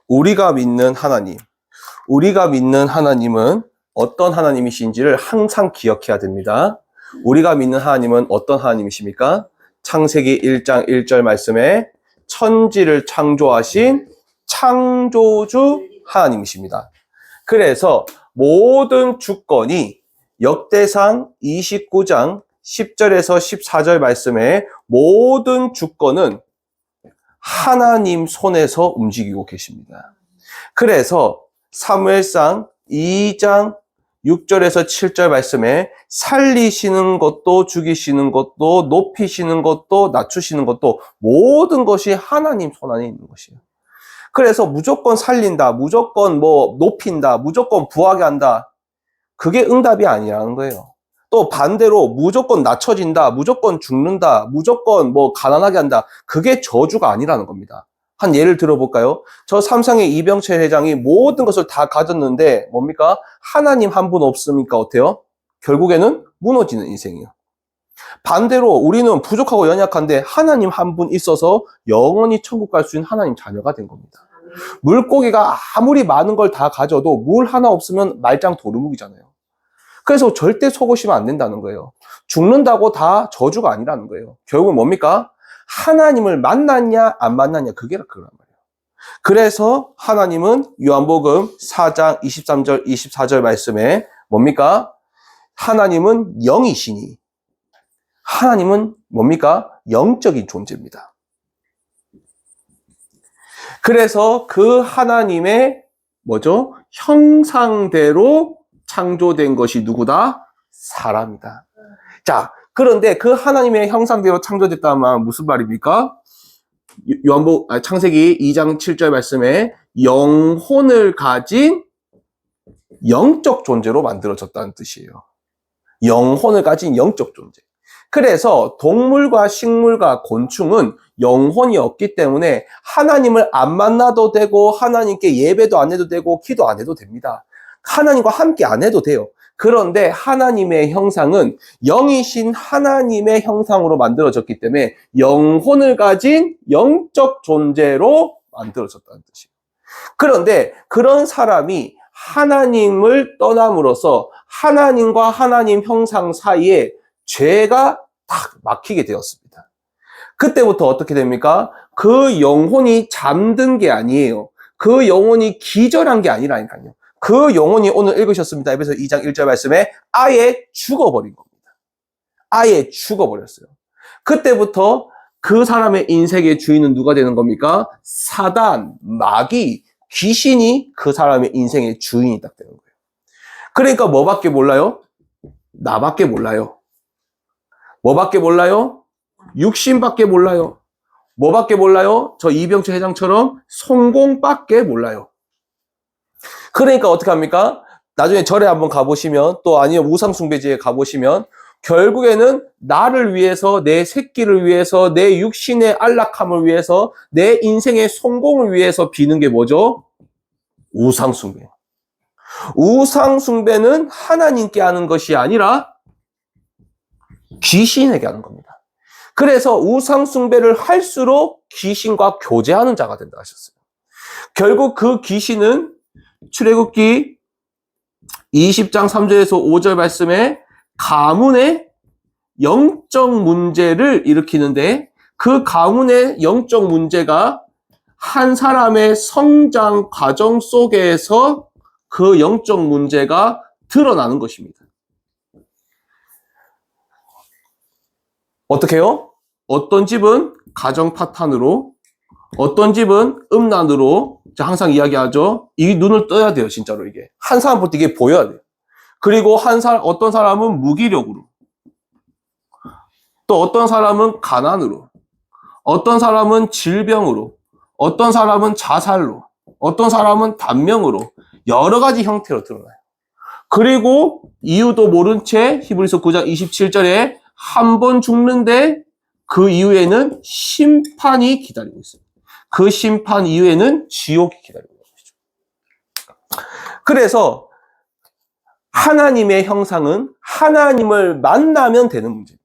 우리가 믿는 하나님. 우리가 믿는 하나님은 어떤 하나님이신지를 항상 기억해야 됩니다. 우리가 믿는 하나님은 어떤 하나님이십니까? 창세기 1장 1절 말씀에 천지를 창조하신 창조주 하나님이십니다. 그래서 모든 주권이 역대상 29장 10절에서 14절 말씀에 모든 주권은 하나님 손에서 움직이고 계십니다. 그래서 사무엘상 2장 6절에서 7절 말씀에 살리시는 것도 죽이시는 것도 높이시는 것도 낮추시는 것도 모든 것이 하나님 손 안에 있는 것이에요. 그래서 무조건 살린다, 무조건 높인다, 무조건 부하게 한다. 그게 응답이 아니라는 거예요. 또 반대로 무조건 낮춰진다, 무조건 죽는다, 무조건 가난하게 한다. 그게 저주가 아니라는 겁니다. 한 예를 들어볼까요? 저 삼성의 이병철 회장이 모든 것을 다 가졌는데 뭡니까? 하나님 한 분 없으니까 어때요? 결국에는 무너지는 인생이에요. 반대로 우리는 부족하고 연약한데 하나님 한 분 있어서 영원히 천국 갈 수 있는 하나님 자녀가 된 겁니다. 물고기가 아무리 많은 걸 다 가져도 물 하나 없으면 말짱 도루묵이잖아요. 그래서 절대 속으시면 안 된다는 거예요. 죽는다고 다 저주가 아니라는 거예요. 결국은 뭡니까? 하나님을 만났냐 안 만났냐 그게 그런 말이에요. 그래서 하나님은 요한복음 4장 23절 24절 말씀에 뭡니까? 하나님은 영이시니 하나님은 뭡니까? 영적인 존재입니다. 그래서 그 하나님의 형상대로 창조된 것이 누구다? 사람이다. 자, 그런데 그 하나님의 형상대로 창조됐다면 무슨 말입니까? 창세기 2장 7절 말씀에 영혼을 가진 영적 존재로 만들어졌다는 뜻이에요. 영혼을 가진 영적 존재. 그래서 동물과 식물과 곤충은 영혼이 없기 때문에 하나님을 안 만나도 되고 하나님께 예배도 안 해도 되고 기도 안 해도 됩니다. 하나님과 함께 안 해도 돼요. 그런데 하나님의 형상은 영이신 하나님의 형상으로 만들어졌기 때문에 영혼을 가진 영적 존재로 만들어졌다는 뜻이에요. 그런데 그런 사람이 하나님을 떠남으로써 하나님과 하나님 형상 사이에 죄가 딱 막히게 되었습니다. 그때부터 어떻게 됩니까? 그 영혼이 잠든 게 아니에요. 그 영혼이 기절한 게 아니라니까요. 그 영혼이 오늘 읽으셨습니다. 에베소 2장 1절 말씀에 아예 죽어버린 겁니다. 아예 죽어버렸어요. 그때부터 그 사람의 인생의 주인은 누가 되는 겁니까? 사단, 마귀, 귀신이 그 사람의 인생의 주인이 딱 되는 거예요. 그러니까 뭐밖에 몰라요? 나밖에 몰라요. 뭐밖에 몰라요? 육신밖에 몰라요. 뭐밖에 몰라요? 저 이병철 회장처럼 성공밖에 몰라요. 그러니까 어떻게 합니까? 나중에 절에 한번 가보시면 또 아니면 우상숭배지에 가보시면 결국에는 나를 위해서, 내 새끼를 위해서, 내 육신의 안락함을 위해서, 내 인생의 성공을 위해서 비는 게 뭐죠? 우상숭배. 우상숭배는 하나님께 하는 것이 아니라 귀신에게 하는 겁니다. 그래서 우상숭배를 할수록 귀신과 교제하는 자가 된다 하셨어요. 결국 그 귀신은 출애굽기 20장 3절에서 5절 말씀에 가문의 영적 문제를 일으키는데 그 가문의 영적 문제가 한 사람의 성장 과정 속에서 그 영적 문제가 드러나는 것입니다. 어떻게 해요? 어떤 집은 가정 파탄으로, 어떤 집은 음란으로, 항상 이야기하죠. 이 눈을 떠야 돼요, 진짜로 이게. 한 사람 볼 때 이게 보여야 돼요. 그리고 어떤 사람은 무기력으로, 또 어떤 사람은 가난으로, 어떤 사람은 질병으로, 어떤 사람은 자살로, 어떤 사람은 단명으로, 여러 가지 형태로 드러나요. 그리고 이유도 모른 채 히브리서 9장 27절에 한 번 죽는데 그 이후에는 심판이 기다리고 있어요. 그 심판 이후에는 지옥이 기다리고 있죠. 그래서 하나님의 형상은 하나님을 만나면 되는 문제입니다.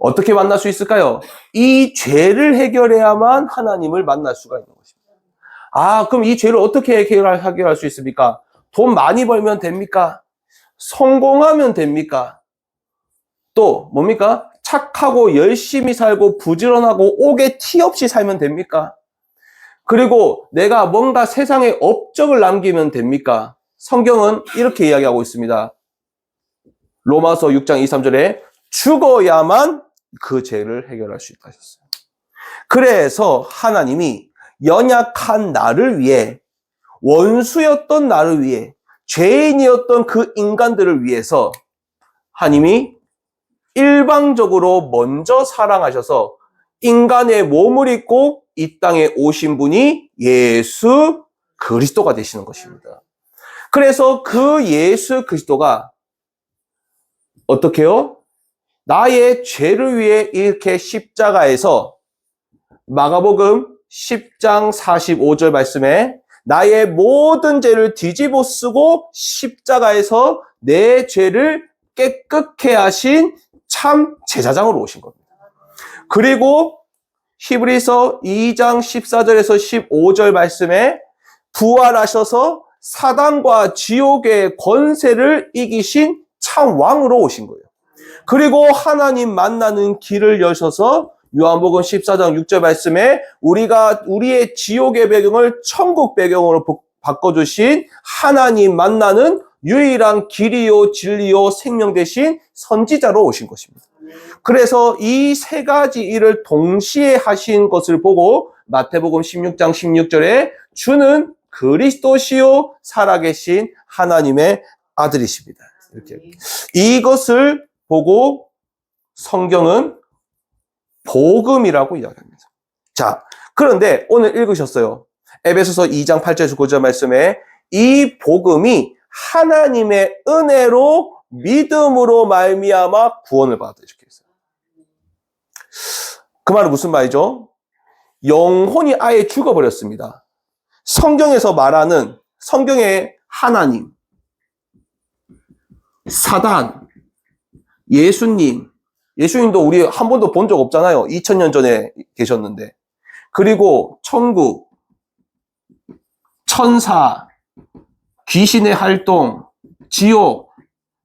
어떻게 만날 수 있을까요? 이 죄를 해결해야만 하나님을 만날 수가 있는 것입니다. 그럼 이 죄를 어떻게 해결할 수 있습니까? 돈 많이 벌면 됩니까? 성공하면 됩니까? 또 뭡니까? 착하고 열심히 살고 부지런하고 옥에 티 없이 살면 됩니까? 그리고 내가 뭔가 세상에 업적을 남기면 됩니까? 성경은 이렇게 이야기하고 있습니다. 로마서 6장 23절에 죽어야만 그 죄를 해결할 수 있다 하셨어요. 그래서 하나님이 연약한 나를 위해, 원수였던 나를 위해, 죄인이었던 그 인간들을 위해서 하나님이 일방적으로 먼저 사랑하셔서 인간의 몸을 입고 이 땅에 오신 분이 예수 그리스도가 되시는 것입니다. 그래서 그 예수 그리스도가 어떻게 해요? 나의 죄를 위해 이렇게 십자가에서 마가복음 10장 45절 말씀에 나의 모든 죄를 뒤집어 쓰고 십자가에서 내 죄를 깨끗게 하신 참 제사장으로 오신 겁니다. 그리고 히브리서 2장 14절에서 15절 말씀에 부활하셔서 사단과 지옥의 권세를 이기신 참 왕으로 오신 거예요. 그리고 하나님 만나는 길을 여셔서 요한복음 14장 6절 말씀에 우리의 지옥의 배경을 천국 배경으로 바꿔주신 하나님 만나는 유일한 길이요 진리요 생명 되신 선지자로 오신 것입니다. 그래서 이 세 가지 일을 동시에 하신 것을 보고 마태복음 16장 16절에 주는 그리스도시요 살아계신 하나님의 아들이십니다. 이렇게 이것을 보고 성경은 복음이라고 이야기합니다. 자, 그런데 오늘 읽으셨어요. 에베소서 2장 8절에서 9절 말씀에 이 복음이 하나님의 은혜로 믿음으로 말미암아 구원을 받았다 이렇게 했어요. 그 말은 무슨 말이죠? 영혼이 아예 죽어버렸습니다. 성경에서 말하는 성경의 하나님, 사단, 예수님도 우리 한 번도 본 적 없잖아요. 2000년 전에 계셨는데. 그리고 천국, 천사, 귀신의 활동, 지옥,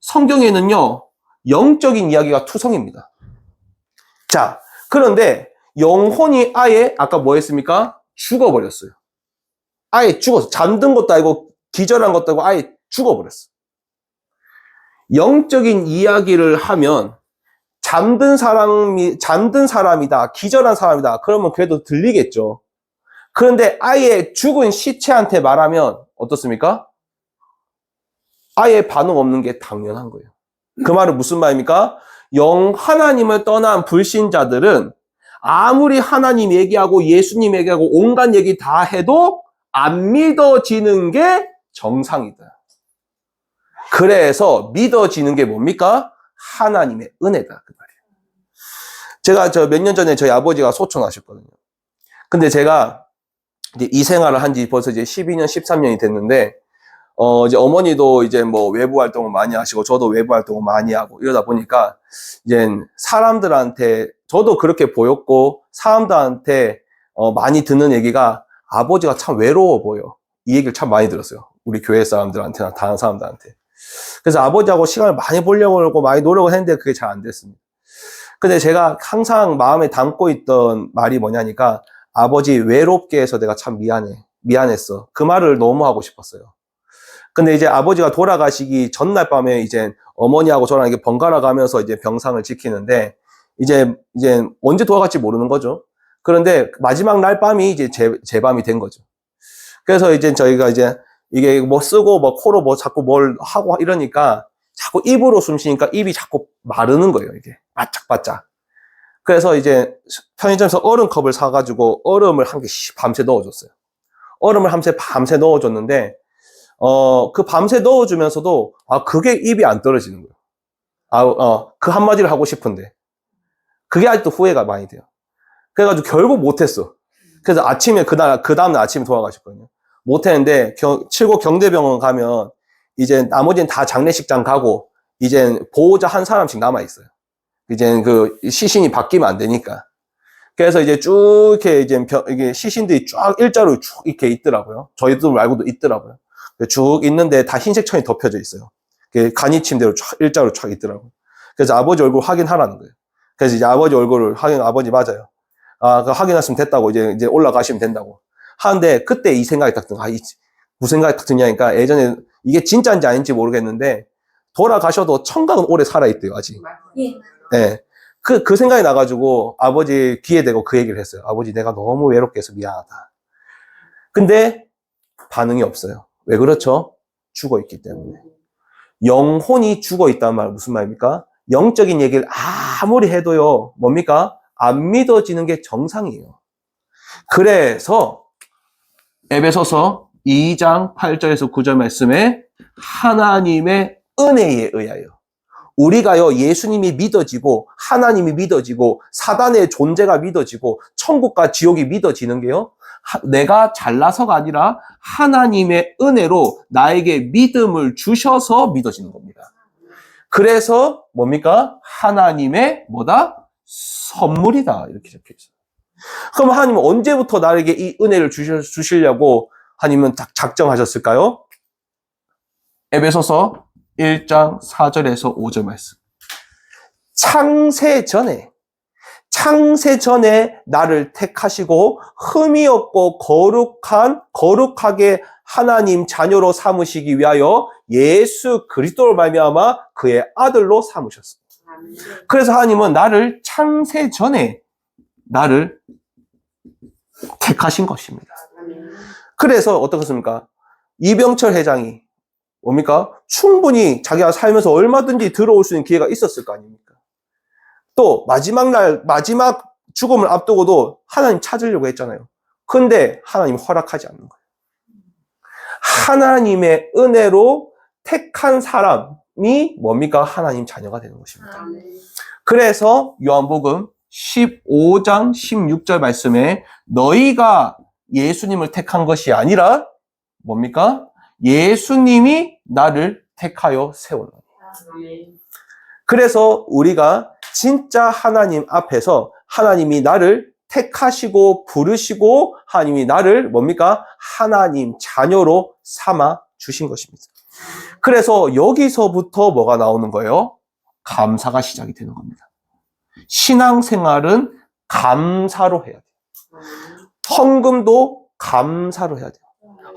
성경에는요, 영적인 이야기가 투성입니다. 자, 그런데 영혼이 아예 아까 뭐 했습니까? 죽어버렸어요. 아예 죽었어. 잠든 것도 아니고 기절한 것도 아니고 아예 죽어버렸어. 영적인 이야기를 하면 잠든 사람이다, 기절한 사람이다. 그러면 그래도 들리겠죠. 그런데 아예 죽은 시체한테 말하면 어떻습니까? 아예 반응 없는 게 당연한 거예요. 그 말은 무슨 말입니까? 하나님을 떠난 불신자들은 아무리 하나님 얘기하고 예수님 얘기하고 온갖 얘기 다 해도 안 믿어지는 게 정상이다. 그래서 믿어지는 게 뭡니까? 하나님의 은혜다. 그 말이에요. 제가 몇 년 전에 저희 아버지가 소천하셨거든요. 근데 제가 이제 이 생활을 한 지 벌써 이제 12년, 13년이 됐는데, 이제 어머니도 이제 뭐 외부 활동을 많이 하시고, 저도 외부 활동을 많이 하고, 이러다 보니까, 이제 사람들한테, 저도 그렇게 보였고, 사람들한테, 많이 듣는 얘기가, 아버지가 참 외로워 보여. 이 얘기를 참 많이 들었어요. 우리 교회 사람들한테나 다른 사람들한테. 그래서 아버지하고 시간을 많이 보려고 하고 많이 노력을 했는데 그게 잘 안 됐습니다. 근데 제가 항상 마음에 담고 있던 말이 뭐냐니까, 아버지 외롭게 해서 내가 참 미안했어. 그 말을 너무 하고 싶었어요. 근데 이제 아버지가 돌아가시기 전날 밤에 이제 어머니하고 저랑 이렇게 번갈아 가면서 이제 병상을 지키는데 이제 언제 돌아갈지 모르는 거죠. 그런데 마지막 날 밤이 이제 제 밤이 된 거죠. 그래서 이제 저희가 이제 이게 뭐 쓰고 뭐 코로 뭐 자꾸 뭘 하고 이러니까 자꾸 입으로 숨 쉬니까 입이 자꾸 마르는 거예요. 이게 바짝바짝. 그래서 이제 편의점에서 얼음컵을 사가지고 얼음을 한 개 밤새 넣어줬어요. 얼음을 밤새 넣어줬는데 그 밤새 넣어주면서도 그게 입이 안 떨어지는 거예요. 그 한마디를 하고 싶은데 그게 아직도 후회가 많이 돼요. 그래가지고 결국 못했어. 그래서 아침에 그 다음날 아침에 돌아가셨거든요. 못했는데 칠곡 경대병원 가면 이제 나머지는 다 장례식장 가고 이제 보호자 한 사람씩 남아 있어요. 이제 그 시신이 바뀌면 안 되니까. 그래서 이제 쭉 이렇게 이게 시신들이 쫙 일자로 쭉 이렇게 있더라고요. 저희들 말고도 있더라고요. 쭉 있는데 다 흰색 천이 덮여져 있어요. 간이 침대로 쫙 일자로 쫙 있더라고요. 그래서 아버지 얼굴 확인하라는 거예요. 그래서 이제 아버지 얼굴을 아버지 맞아요. 그 확인했으면 됐다고, 이제 올라가시면 된다고. 하는데, 그때 이 생각이 딱 든, 무슨 생각이 딱 드냐니까, 예전에, 이게 진짜인지 아닌지 모르겠는데, 돌아가셔도 청각은 오래 살아있대요, 아직. 예. 네. 그 생각이 나가지고, 아버지 귀에 대고 그 얘기를 했어요. 아버지, 내가 너무 외롭게 해서 미안하다. 근데, 반응이 없어요. 왜 그렇죠? 죽어있기 때문에. 영혼이 죽어있다는 말, 무슨 말입니까? 영적인 얘기를 아무리 해도요, 뭡니까? 안 믿어지는 게 정상이에요. 그래서 에베소서 2장 8절에서 9절 말씀에 하나님의 은혜에 의하여 우리가요, 예수님이 믿어지고 하나님이 믿어지고 사단의 존재가 믿어지고 천국과 지옥이 믿어지는 게요, 내가 잘나서가 아니라 하나님의 은혜로 나에게 믿음을 주셔서 믿어지는 겁니다. 그래서 뭡니까? 하나님의 뭐다? 선물이다. 이렇게 적혀 있어요. 그럼 하나님은 언제부터 나에게 이 은혜를 주시려고 하나님은 작정하셨을까요? 에베소서 1장 4절에서 5절 말씀. 창세 전에 나를 택하시고 흠이 없고 거룩하게 하나님 자녀로 삼으시기 위하여 예수 그리스도로 말미암아 그의 아들로 삼으셨습니다. 그래서 하나님은 나를 창세 전에 나를 택하신 것입니다. 그래서 어떻겠습니까? 이병철 회장이 뭡니까? 충분히 자기가 살면서 얼마든지 들어올 수 있는 기회가 있었을 거 아닙니까? 또 마지막 죽음을 앞두고도 하나님 찾으려고 했잖아요. 근데 하나님 허락하지 않는 거예요. 하나님의 은혜로 택한 사람이 뭡니까? 하나님 자녀가 되는 것입니다. 그래서 요한복음 15장 16절 말씀에 너희가 예수님을 택한 것이 아니라 뭡니까? 예수님이 나를 택하여 세우노니. 그래서 우리가 진짜 하나님 앞에서 하나님이 나를 택하시고 부르시고 하나님이 나를 뭡니까? 하나님 자녀로 삼아 주신 것입니다. 그래서 여기서부터 뭐가 나오는 거예요? 감사가 시작이 되는 겁니다. 신앙생활은 감사로 해야 돼요. 헌금도 감사로 해야 돼요.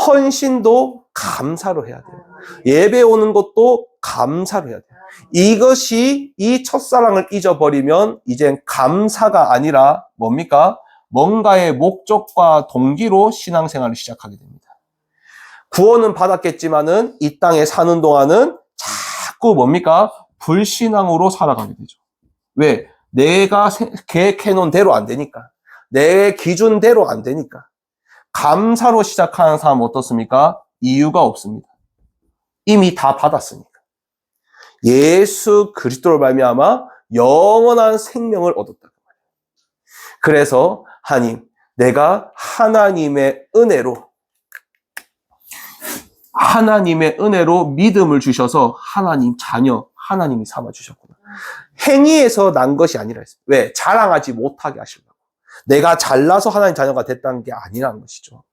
헌신도 감사로 해야 돼요. 예배 오는 것도 감사로 해야 돼요. 이것이 이 첫사랑을 잊어버리면 이젠 감사가 아니라 뭡니까? 뭔가의 목적과 동기로 신앙생활을 시작하게 됩니다. 구원은 받았겠지만은 이 땅에 사는 동안은 자꾸 뭡니까? 불신앙으로 살아가게 되죠. 왜? 내가 계획해놓은 대로 안 되니까. 내 기준대로 안 되니까. 감사로 시작하는 사람은 어떻습니까? 이유가 없습니다. 이미 다 받았으니까. 예수 그리스도로 말미암아 영원한 생명을 얻었다. 그래서 하나님, 내가 하나님의 은혜로 믿음을 주셔서 하나님 자녀, 하나님이 삼아 주셨구나. 행위에서 난 것이 아니라 했어요. 왜? 자랑하지 못하게 하시려고. 내가 잘나서 하나님 자녀가 됐다는 게 아니라는 것이죠.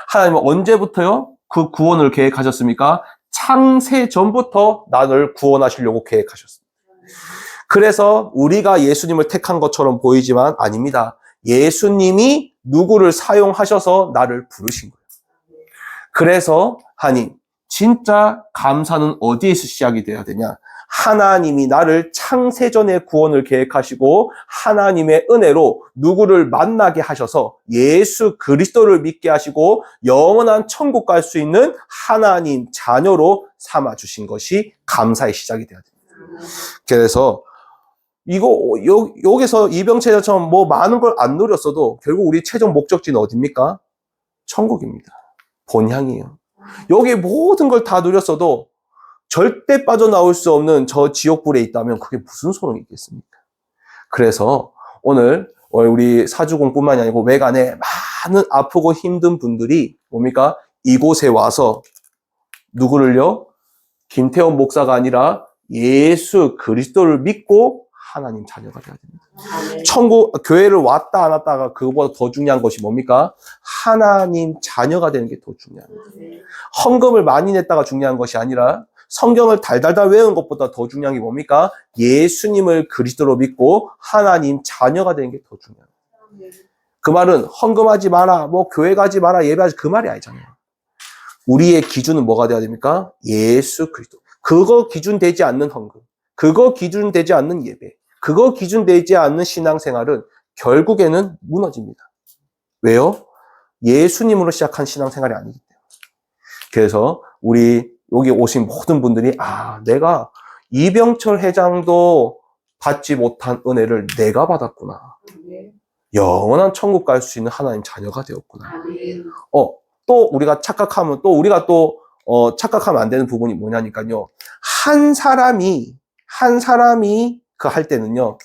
하나님은 언제부터요? 그 구원을 계획하셨습니까? 창세 전부터 나를 구원하시려고 계획하셨습니다. 그래서 우리가 예수님을 택한 것처럼 보이지만 아닙니다. 예수님이 누구를 사용하셔서 나를 부르신 거예요. 그래서 하나님, 진짜 감사는 어디에서 시작이 돼야 되냐? 하나님이 나를 창세전에 구원을 계획하시고 하나님의 은혜로 누구를 만나게 하셔서 예수 그리스도를 믿게 하시고 영원한 천국 갈 수 있는 하나님 자녀로 삼아주신 것이 감사의 시작이 돼야 됩니다. 그래서 여기서 이병철처럼 뭐 많은 걸 안 누렸어도 결국 우리 최종 목적지는 어디입니까? 천국입니다. 본향이에요. 여기 모든 걸 다 누렸어도 절대 빠져나올 수 없는 저 지옥불에 있다면 그게 무슨 소용이 있겠습니까? 그래서 오늘 우리 사주공뿐만이 아니고 외간에 많은 아프고 힘든 분들이 뭡니까? 이곳에 와서 누구를요? 김태원 목사가 아니라 예수 그리스도를 믿고 하나님 자녀가 돼야 됩니다. 천국, 교회를 왔다 안 왔다가 그거보다 더 중요한 것이 뭡니까? 하나님 자녀가 되는 게 더 중요합니다. 헌금을 많이 냈다가 중요한 것이 아니라 성경을 달달달 외운 것보다 더 중요한 게 뭡니까? 예수님을 그리스도로 믿고 하나님 자녀가 되는 게 더 중요합니다. 그 말은 헌금하지 마라, 뭐 교회 가지 마라, 예배하지 그 말이 아니잖아요. 우리의 기준은 뭐가 돼야 됩니까? 예수 그리스도. 그거 기준 되지 않는 헌금, 그거 기준 되지 않는 예배, 그거 기준 되지 않는 신앙생활은 결국에는 무너집니다. 왜요? 예수님으로 시작한 신앙생활이 아니기 때문에. 그래서 우리 여기 오신 모든 분들이 내가 이병철 회장도 받지 못한 은혜를 내가 받았구나. 영원한 천국 갈 수 있는 하나님 자녀가 되었구나. 또 우리가 착각하면 착각하면 안 되는 부분이 뭐냐니까요. 한 사람이 그 할 때는요.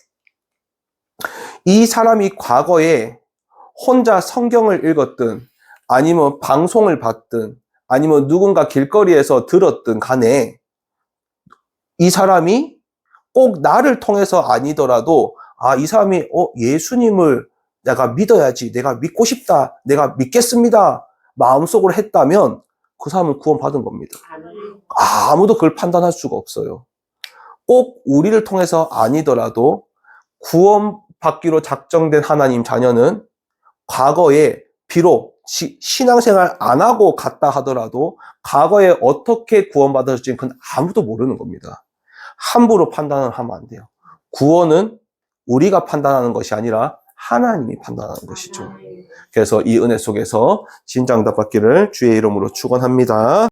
이 사람이 과거에 혼자 성경을 읽었든 아니면 방송을 봤든 아니면 누군가 길거리에서 들었든 간에 이 사람이 꼭 나를 통해서 아니더라도 이 사람이 예수님을 내가 믿어야지, 내가 믿고 싶다, 내가 믿겠습니다 마음속으로 했다면 그 사람은 구원받은 겁니다. 아무도 그걸 판단할 수가 없어요. 꼭 우리를 통해서 아니더라도 구원받기로 작정된 하나님 자녀는 과거에 비록 신앙생활 안 하고 갔다 하더라도 과거에 어떻게 구원받았을지는 그건 아무도 모르는 겁니다. 함부로 판단을 하면 안 돼요. 구원은 우리가 판단하는 것이 아니라 하나님이 판단하는 것이죠. 그래서 이 은혜 속에서 진정답 받기를 주의 이름으로 축원합니다.